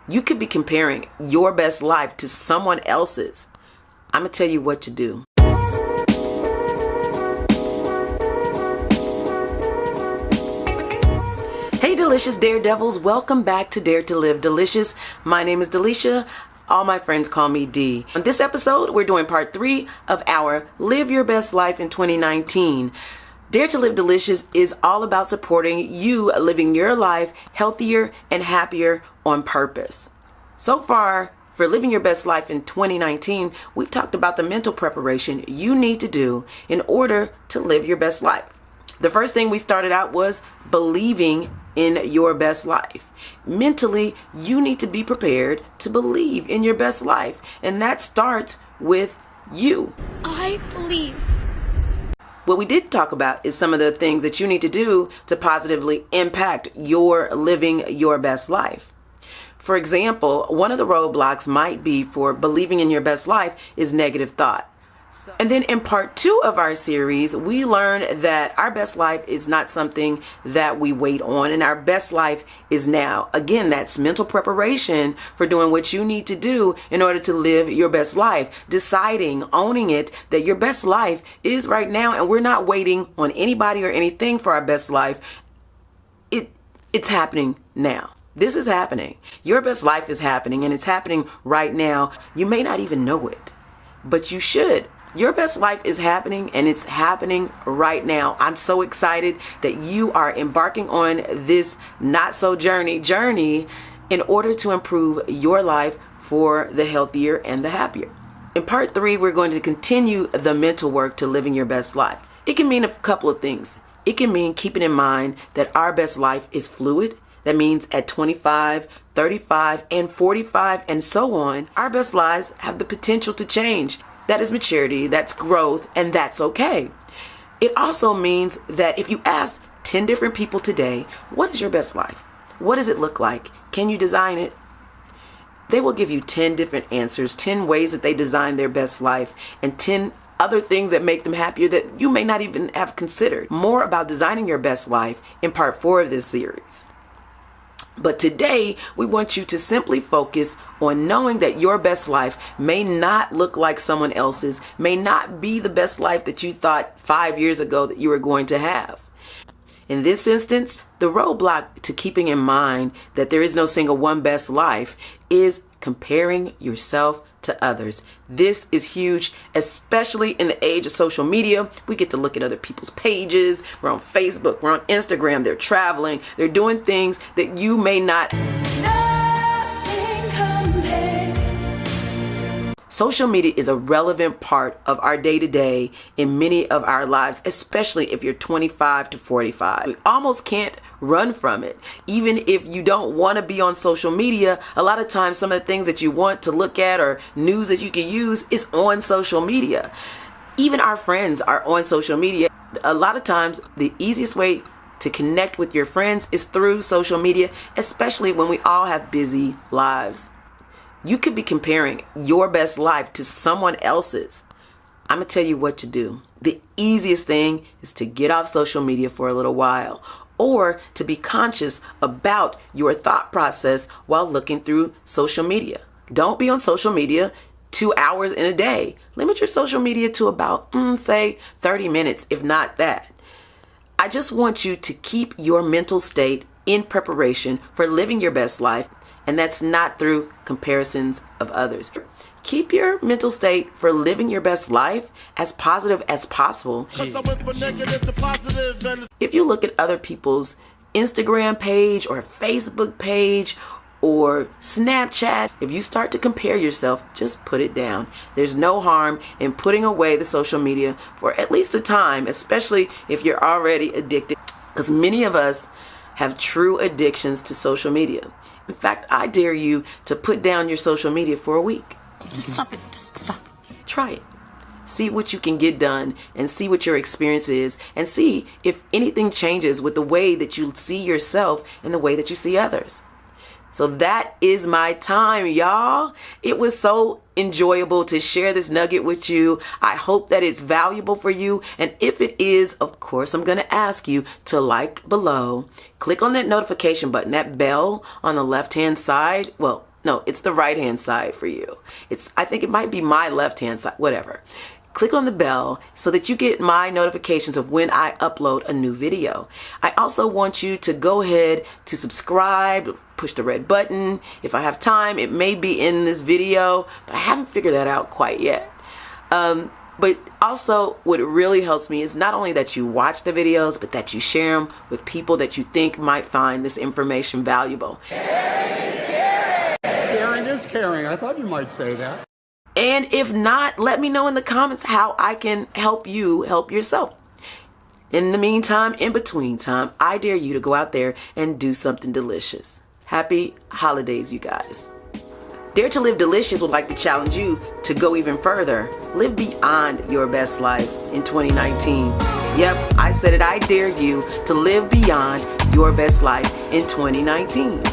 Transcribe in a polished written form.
You could be comparing your best life to someone else's. I'm going to tell you what to do. Hey delicious daredevils, welcome back to Dare to Live Delicious. My name is Delisha. All my friends call me D. On this episode, we're doing part 3 of our Live Your Best Life in 2019. Dare to Live Delicious is all about supporting you living your life healthier and happier on purpose. So far, for living your best life in 2019, we've talked about the mental preparation you need to do in order to live your best life. The first thing we started out was believing in your best life. Mentally, you need to be prepared to believe in your best life, and that starts with you. I believe. What we did talk about is some of the things that you need to do to positively impact your living your best life. For example, one of the roadblocks might be for believing in your best life is negative thought. And then in part 2 of our series, we learned that our best life is not something that we wait on, and our best life is now. Again, that's mental preparation for doing what you need to do in order to live your best life. Deciding, owning it, that your best life is right now, and we're not waiting on anybody or anything for our best life. It's happening now. This is happening. Your best life is happening, and it's happening right now. You may not even know it, but you should. Your best life is happening, and it's happening right now. I'm so excited that you are embarking on this not so journey in order to improve your life for the healthier and the happier. In part 3, we're going to continue the mental work to living your best life. It can mean a couple of things. It can mean keeping in mind that our best life is fluid. That means at 25, 35, and 45, and so on, our best lives have the potential to change. That is maturity, that's growth, and that's okay. It also means that if you ask 10 different people today, what is your best life? What does it look like? Can you design it? They will give you 10 different answers, 10 ways that they design their best life, and 10 other things that make them happier that you may not even have considered. More about designing your best life in part 4 of this series. But today, we want you to simply focus on knowing that your best life may not look like someone else's, may not be the best life that you thought 5 years ago that you were going to have. In this instance, the roadblock to keeping in mind that there is no single one best life is comparing yourself to others. This is huge, especially in the age of social media. We get to look at other people's pages. We're on Facebook, we're on Instagram, they're traveling, they're doing things that you may not. Social media is a relevant part of our day-to-day in many of our lives, especially if you're 25 to 45. We almost can't run from it. Even if you don't want to be on social media, a lot of times some of the things that you want to look at or news that you can use is on social media. Even our friends are on social media. A lot of times the easiest way to connect with your friends is through social media, especially when we all have busy lives. You could be comparing your best life to someone else's. I'm going to tell you what to do. The easiest thing is to get off social media for a little while, or to be conscious about your thought process while looking through social media. Don't be on social media 2 hours in a day. Limit your social media to about, say, 30 minutes, if not that. I just want you to keep your mental state in preparation for living your best life. And that's not through comparisons of others. Keep your mental state for living your best life as positive as possible. If you look at other people's Instagram page or Facebook page or Snapchat, if you start to compare yourself, just put it down. There's no harm in putting away the social media for at least a time, especially if you're already addicted, because many of us have true addictions to social media. In fact, I dare you to put down your social media for a week. Stop it. Just stop. Try it. See what you can get done and see what your experience is, and see if anything changes with the way that you see yourself and the way that you see others. So that is my time, y'all. It was so enjoyable to share this nugget with you. I hope that it's valuable for you. And if it is, of course, I'm going to ask you to like below. Click on that notification button, that bell on the left-hand side. Well, No, it's the right-hand side for you. I think it might be my left-hand side, whatever. Click on the bell so that you get my notifications of when I upload a new video. I also want you to go ahead to subscribe, push the red button. If I have time, it may be in this video, but I haven't figured that out quite yet. But also, what really helps me is not only that you watch the videos, but that you share them with people that you think might find this information valuable. Caring is caring. I thought you might say that. And if not, let me know in the comments how I can help you help yourself. In the meantime, in between time, I dare you to go out there and do something delicious. Happy holidays, you guys. Dare to Live Delicious would like to challenge you to go even further. Live beyond your best life in 2019. Yep, I said it. I dare you to live beyond your best life in 2019.